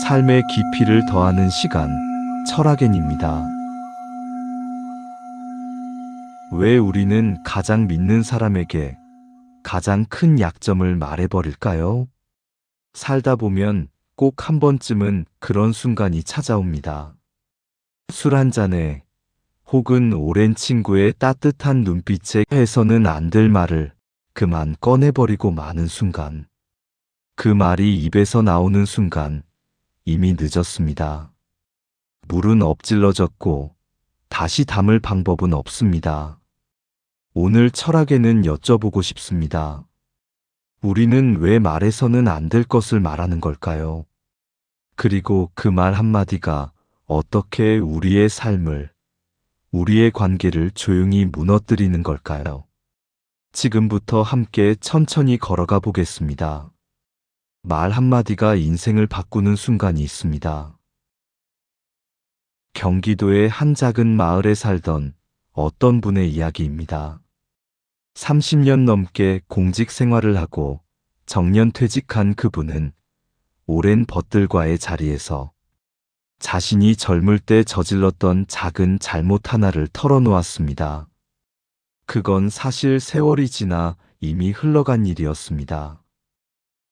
삶의 깊이를 더하는 시간, 철학엔입니다. 왜 우리는 가장 믿는 사람에게 가장 큰 약점을 말해버릴까요? 살다 보면 꼭 한 번쯤은 그런 순간이 찾아옵니다. 술 한 잔에 혹은 오랜 친구의 따뜻한 눈빛에 해서는 안 될 말을 그만 꺼내버리고 마는 순간. 그 말이 입에서 나오는 순간 이미 늦었습니다. 물은 엎질러졌고 다시 담을 방법은 없습니다. 오늘 철학에는 여쭤보고 싶습니다. 우리는 왜 말해서는 안 될 것을 말하는 걸까요? 그리고 그 말 한마디가 어떻게 우리의 삶을, 우리의 관계를 조용히 무너뜨리는 걸까요? 지금부터 함께 천천히 걸어가 보겠습니다. 말 한마디가 인생을 바꾸는 순간이 있습니다. 경기도의 한 작은 마을에 살던 어떤 분의 이야기입니다. 30년 넘게 공직 생활을 하고 정년 퇴직한 그분은 오랜 벗들과의 자리에서 자신이 젊을 때 저질렀던 작은 잘못 하나를 털어놓았습니다. 그건 사실 세월이 지나 이미 흘러간 일이었습니다.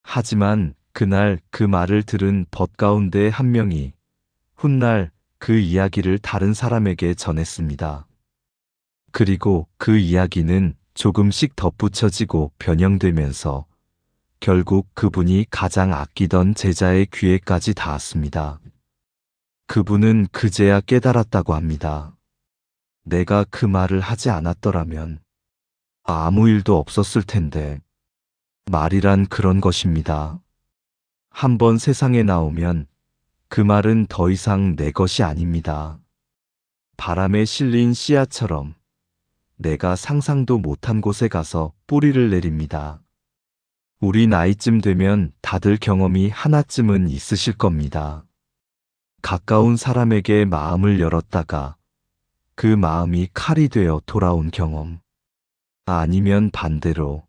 하지만 그날 그 말을 들은 벗 가운데 한 명이 훗날 그 이야기를 다른 사람에게 전했습니다. 그리고 그 이야기는 조금씩 덧붙여지고 변형되면서 결국 그분이 가장 아끼던 제자의 귀에까지 닿았습니다. 그분은 그제야 깨달았다고 합니다. 내가 그 말을 하지 않았더라면 아무 일도 없었을 텐데. 말이란 그런 것입니다. 한번 세상에 나오면 그 말은 더 이상 내 것이 아닙니다. 바람에 실린 씨앗처럼 내가 상상도 못한 곳에 가서 뿌리를 내립니다. 우리 나이쯤 되면 다들 경험이 하나쯤은 있으실 겁니다. 가까운 사람에게 마음을 열었다가 그 마음이 칼이 되어 돌아온 경험. 아니면 반대로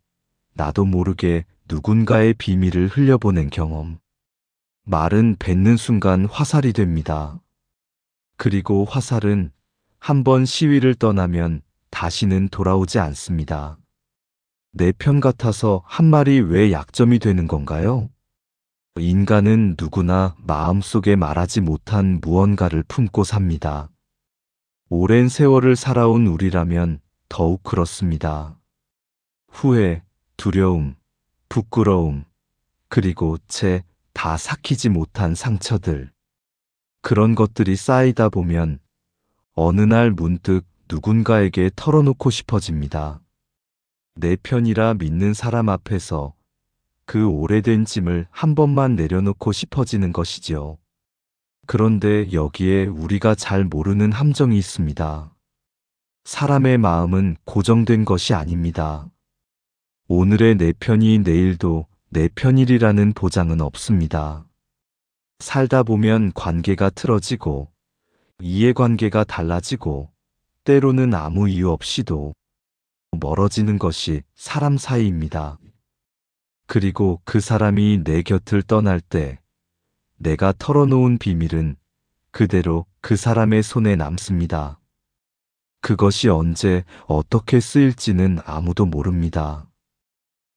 나도 모르게 누군가의 비밀을 흘려보낸 경험. 말은 뱉는 순간 화살이 됩니다. 그리고 화살은 한번 시위를 떠나면 다시는 돌아오지 않습니다. 내 편 같아서 한 말이 왜 약점이 되는 건가요? 인간은 누구나 마음속에 말하지 못한 무언가를 품고 삽니다. 오랜 세월을 살아온 우리라면 더욱 그렇습니다. 후회, 두려움, 부끄러움, 그리고 채 다 삭히지 못한 상처들. 그런 것들이 쌓이다 보면 어느 날 문득 누군가에게 털어놓고 싶어집니다. 내 편이라 믿는 사람 앞에서 그 오래된 짐을 한 번만 내려놓고 싶어지는 것이지요. 그런데 여기에 우리가 잘 모르는 함정이 있습니다. 사람의 마음은 고정된 것이 아닙니다. 오늘의 내 편이 내일도 내 편이라는 보장은 없습니다. 살다 보면 관계가 틀어지고 이해관계가 달라지고 때로는 아무 이유 없이도 멀어지는 것이 사람 사이입니다. 그리고 그 사람이 내 곁을 떠날 때 내가 털어놓은 비밀은 그대로 그 사람의 손에 남습니다. 그것이 언제 어떻게 쓰일지는 아무도 모릅니다.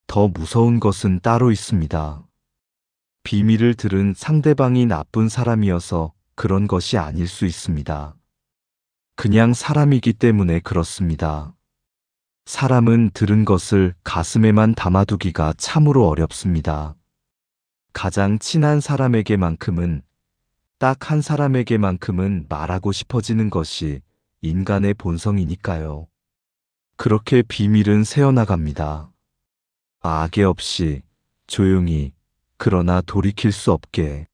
더 무서운 것은 따로 있습니다. 비밀을 들은 상대방이 나쁜 사람이어서 그런 것이 아닐 수 있습니다. 그냥 사람이기 때문에 그렇습니다. 사람은 들은 것을 가슴에만 담아두기가 참으로 어렵습니다. 가장 친한 사람에게만큼은, 딱 한 사람에게만큼은 말하고 싶어지는 것이 인간의 본성이니까요. 그렇게 비밀은 새어나갑니다. 악의 없이, 조용히, 그러나 돌이킬 수 없게.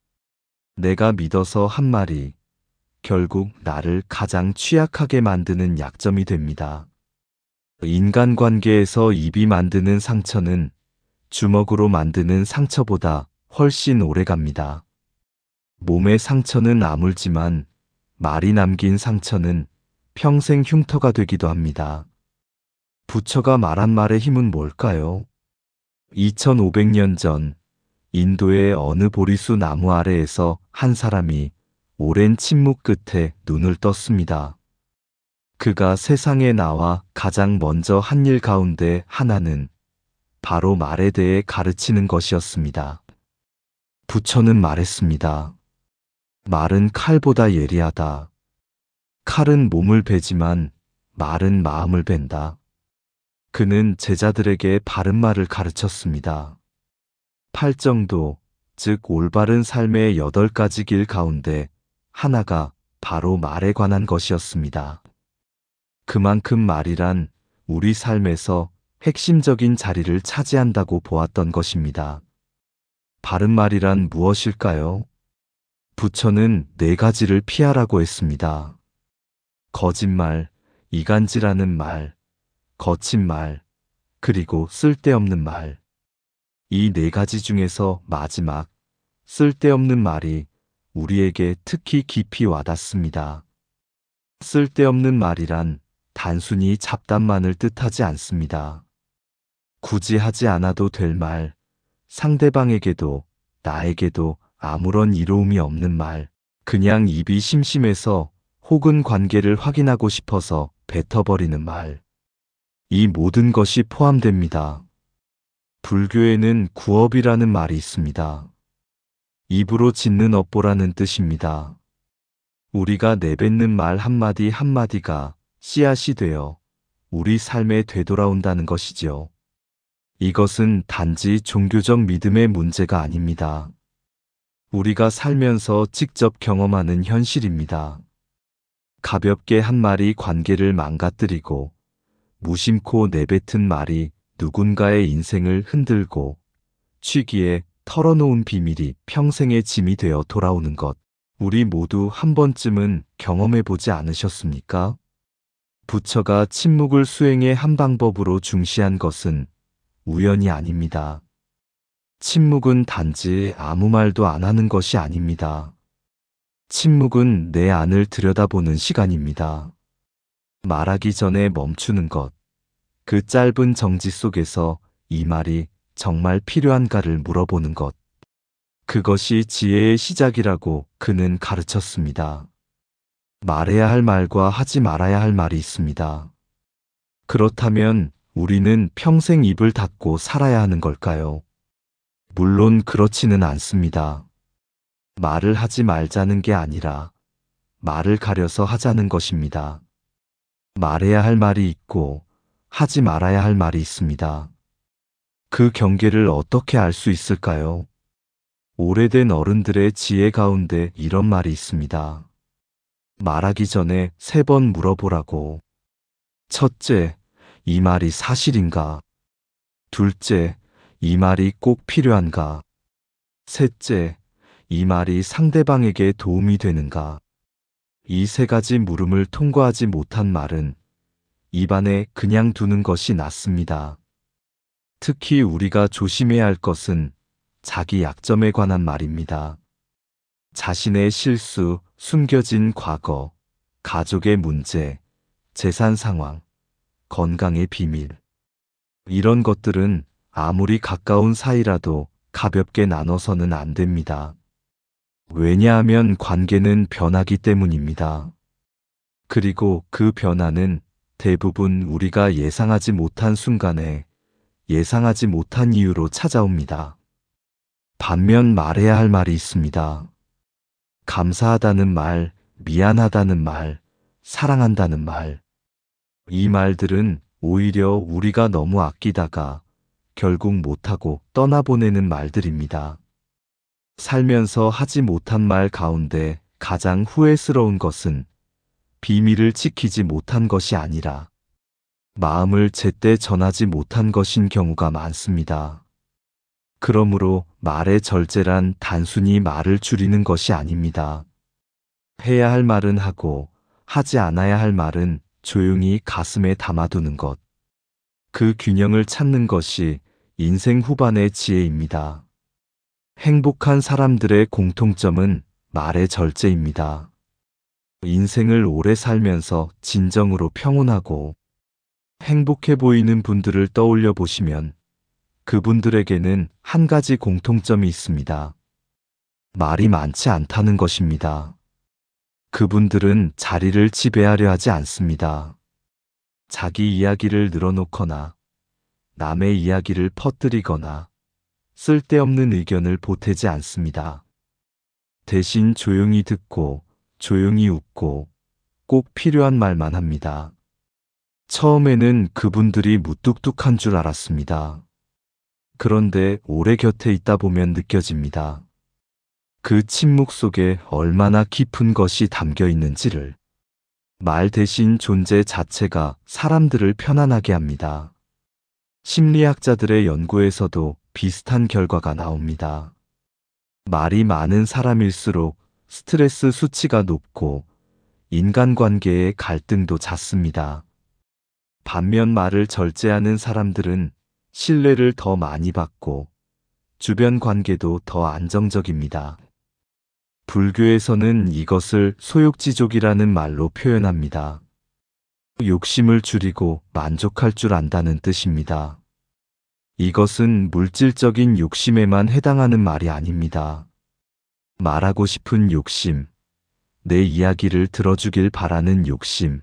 내가 믿어서 한 말이 결국 나를 가장 취약하게 만드는 약점이 됩니다. 인간관계에서 입이 만드는 상처는 주먹으로 만드는 상처보다 훨씬 오래갑니다. 몸의 상처는 아물지만 말이 남긴 상처는 평생 흉터가 되기도 합니다. 부처가 말한 말의 힘은 뭘까요? 2500년 전 인도의 어느 보리수 나무 아래에서 한 사람이 오랜 침묵 끝에 눈을 떴습니다. 그가 세상에 나와 가장 먼저 한 일 가운데 하나는 바로 말에 대해 가르치는 것이었습니다. 부처는 말했습니다. 말은 칼보다 예리하다. 칼은 몸을 베지만 말은 마음을 벤다. 그는 제자들에게 바른 말을 가르쳤습니다. 팔정도, 즉 올바른 삶의 8가지 길 가운데 하나가 바로 말에 관한 것이었습니다. 그만큼 말이란 우리 삶에서 핵심적인 자리를 차지한다고 보았던 것입니다. 바른 말이란 무엇일까요? 부처는 4가지를 피하라고 했습니다. 거짓말, 이간질하는 말, 거친 말, 그리고 쓸데없는 말. 이 4가지 중에서 마지막, 쓸데없는 말이 우리에게 특히 깊이 와닿습니다. 쓸데없는 말이란 단순히 잡담만을 뜻하지 않습니다. 굳이 하지 않아도 될 말, 상대방에게도 나에게도 아무런 이로움이 없는 말, 그냥 입이 심심해서 혹은 관계를 확인하고 싶어서 뱉어버리는 말. 이 모든 것이 포함됩니다. 불교에는 구업이라는 말이 있습니다. 입으로 짓는 업보라는 뜻입니다. 우리가 내뱉는 말 한마디 한마디가 씨앗이 되어 우리 삶에 되돌아온다는 것이지요. 이것은 단지 종교적 믿음의 문제가 아닙니다. 우리가 살면서 직접 경험하는 현실입니다. 가볍게 한 말이 관계를 망가뜨리고 무심코 내뱉은 말이 누군가의 인생을 흔들고 취기에 털어놓은 비밀이 평생의 짐이 되어 돌아오는 것. 우리 모두 한 번쯤은 경험해보지 않으셨습니까? 부처가 침묵을 수행의 한 방법으로 중시한 것은 우연이 아닙니다. 침묵은 단지 아무 말도 안 하는 것이 아닙니다. 침묵은 내 안을 들여다보는 시간입니다. 말하기 전에 멈추는 것. 그 짧은 정지 속에서 이 말이 정말 필요한가를 물어보는 것. 그것이 지혜의 시작이라고 그는 가르쳤습니다. 말해야 할 말과 하지 말아야 할 말이 있습니다. 그렇다면 우리는 평생 입을 닫고 살아야 하는 걸까요? 물론 그렇지는 않습니다. 말을 하지 말자는 게 아니라 말을 가려서 하자는 것입니다. 말해야 할 말이 있고 하지 말아야 할 말이 있습니다. 그 경계를 어떻게 알 수 있을까요? 오래된 어른들의 지혜 가운데 이런 말이 있습니다. 말하기 전에 3번 물어보라고. 첫째, 이 말이 사실인가? 둘째, 이 말이 꼭 필요한가? 셋째, 이 말이 상대방에게 도움이 되는가? 이 3가지 물음을 통과하지 못한 말은 입안에 그냥 두는 것이 낫습니다. 특히 우리가 조심해야 할 것은 자기 약점에 관한 말입니다. 자신의 실수, 숨겨진 과거, 가족의 문제, 재산 상황, 건강의 비밀. 이런 것들은 아무리 가까운 사이라도 가볍게 나눠서는 안 됩니다. 왜냐하면 관계는 변하기 때문입니다. 그리고 그 변화는 대부분 우리가 예상하지 못한 순간에 예상하지 못한 이유로 찾아옵니다. 반면 말해야 할 말이 있습니다. 감사하다는 말, 미안하다는 말, 사랑한다는 말. 이 말들은 오히려 우리가 너무 아끼다가 결국 못하고 떠나보내는 말들입니다. 살면서 하지 못한 말 가운데 가장 후회스러운 것은 비밀을 지키지 못한 것이 아니라 마음을 제때 전하지 못한 것인 경우가 많습니다. 그러므로 말의 절제란 단순히 말을 줄이는 것이 아닙니다. 해야 할 말은 하고 하지 않아야 할 말은 조용히 가슴에 담아두는 것. 그 균형을 찾는 것이 인생 후반의 지혜입니다. 행복한 사람들의 공통점은 말의 절제입니다. 인생을 오래 살면서 진정으로 평온하고 행복해 보이는 분들을 떠올려 보시면 그분들에게는 한 가지 공통점이 있습니다. 말이 많지 않다는 것입니다. 그분들은 자리를 지배하려 하지 않습니다. 자기 이야기를 늘어놓거나 남의 이야기를 퍼뜨리거나 쓸데없는 의견을 보태지 않습니다. 대신 조용히 듣고 조용히 웃고 꼭 필요한 말만 합니다. 처음에는 그분들이 무뚝뚝한 줄 알았습니다. 그런데 오래 곁에 있다 보면 느껴집니다. 그 침묵 속에 얼마나 깊은 것이 담겨 있는지를. 말 대신 존재 자체가 사람들을 편안하게 합니다. 심리학자들의 연구에서도 비슷한 결과가 나옵니다. 말이 많은 사람일수록 스트레스 수치가 높고 인간관계의 갈등도 잦습니다. 반면 말을 절제하는 사람들은 신뢰를 더 많이 받고 주변 관계도 더 안정적입니다. 불교에서는 이것을 소욕지족이라는 말로 표현합니다. 욕심을 줄이고 만족할 줄 안다는 뜻입니다. 이것은 물질적인 욕심에만 해당하는 말이 아닙니다. 말하고 싶은 욕심, 내 이야기를 들어주길 바라는 욕심,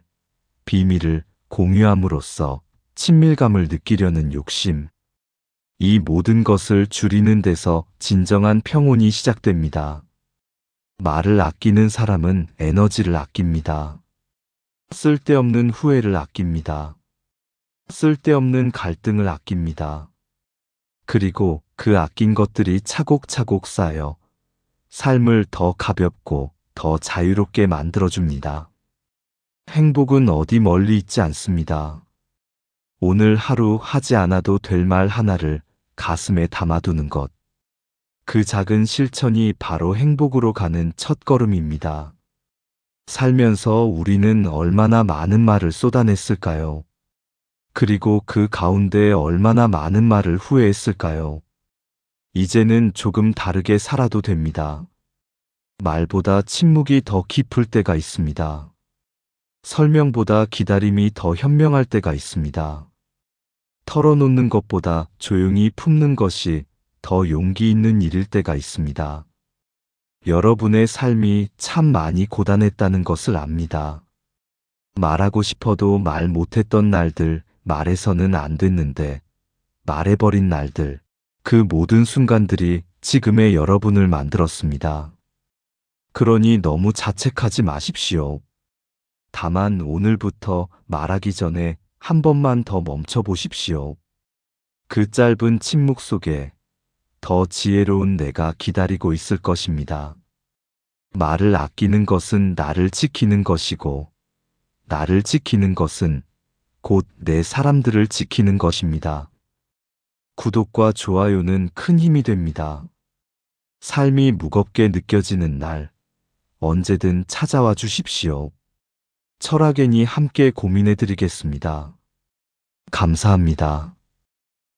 비밀을 공유함으로써 친밀감을 느끼려는 욕심. 이 모든 것을 줄이는 데서 진정한 평온이 시작됩니다. 말을 아끼는 사람은 에너지를 아낍니다. 쓸데없는 후회를 아낍니다. 쓸데없는 갈등을 아낍니다. 그리고 그 아낀 것들이 차곡차곡 쌓여 삶을 더 가볍고 더 자유롭게 만들어줍니다. 행복은 어디 멀리 있지 않습니다. 오늘 하루 하지 않아도 될 말 하나를 가슴에 담아두는 것. 그 작은 실천이 바로 행복으로 가는 첫걸음입니다. 살면서 우리는 얼마나 많은 말을 쏟아냈을까요? 그리고 그 가운데 얼마나 많은 말을 후회했을까요? 이제는 조금 다르게 살아도 됩니다. 말보다 침묵이 더 깊을 때가 있습니다. 설명보다 기다림이 더 현명할 때가 있습니다. 털어놓는 것보다 조용히 품는 것이 더 용기 있는 일일 때가 있습니다. 여러분의 삶이 참 많이 고단했다는 것을 압니다. 말하고 싶어도 말 못했던 날들, 말해서는 안 됐는데 말해버린 날들, 그 모든 순간들이 지금의 여러분을 만들었습니다. 그러니 너무 자책하지 마십시오. 다만 오늘부터 말하기 전에 한 번만 더 멈춰 보십시오. 그 짧은 침묵 속에 더 지혜로운 내가 기다리고 있을 것입니다. 말을 아끼는 것은 나를 지키는 것이고, 나를 지키는 것은 곧 내 사람들을 지키는 것입니다. 구독과 좋아요는 큰 힘이 됩니다. 삶이 무겁게 느껴지는 날, 언제든 찾아와 주십시오. 철학인이 함께 고민해 드리겠습니다. 감사합니다.